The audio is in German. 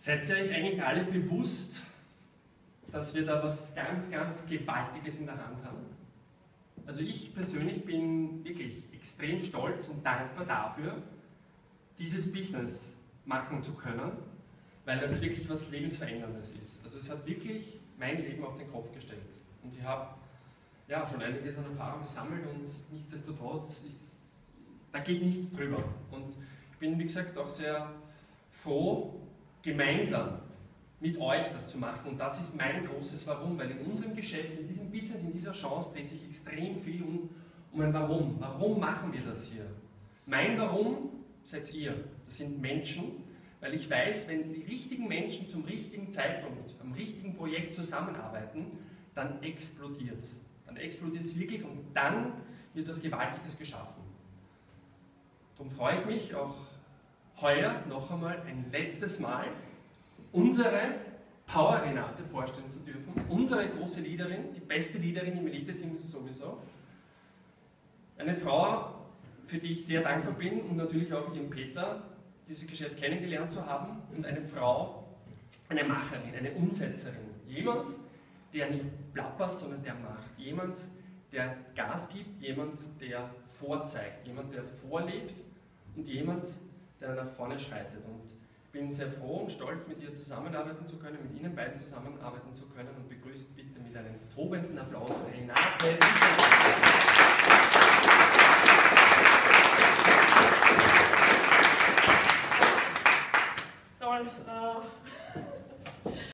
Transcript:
Seid ihr euch eigentlich alle bewusst, dass wir da was ganz, ganz Gewaltiges in der Hand haben? Also ich persönlich bin wirklich extrem stolz und dankbar dafür, dieses Business machen zu können, weil das wirklich was Lebensveränderndes ist. Also es hat wirklich mein Leben auf den Kopf gestellt. Und ich habe ja schon einiges an Erfahrung gesammelt und nichtsdestotrotz da geht nichts drüber. Und ich bin, wie gesagt, auch sehr froh, gemeinsam mit euch das zu machen. Und das ist mein großes Warum, weil in unserem Geschäft, in diesem Business, in dieser Chance dreht sich extrem viel um ein Warum. Warum machen wir das hier? Mein Warum seid ihr. Das sind Menschen, weil ich weiß, wenn die richtigen Menschen zum richtigen Zeitpunkt am richtigen Projekt zusammenarbeiten, dann explodiert es. Dann explodiert es wirklich und dann wird was Gewaltiges geschaffen. Darum freue ich mich auch heuer noch einmal ein letztes Mal unsere Power Renate vorstellen zu dürfen. Unsere große Leaderin, die beste Leaderin im Elite-Team sowieso. Eine Frau, für die ich sehr dankbar bin und natürlich auch ihren Peter, dieses Geschäft kennengelernt zu haben. Und eine Frau, eine Macherin, eine Umsetzerin. Jemand, der nicht plappert, sondern der macht. Jemand, der Gas gibt, jemand, der vorzeigt, jemand, der vorlebt und jemand, der nach vorne schreitet. Und ich bin sehr froh und stolz, mit ihr zusammenarbeiten zu können, mit Ihnen beiden zusammenarbeiten zu können und begrüßt bitte mit einem tobenden Applaus Renate.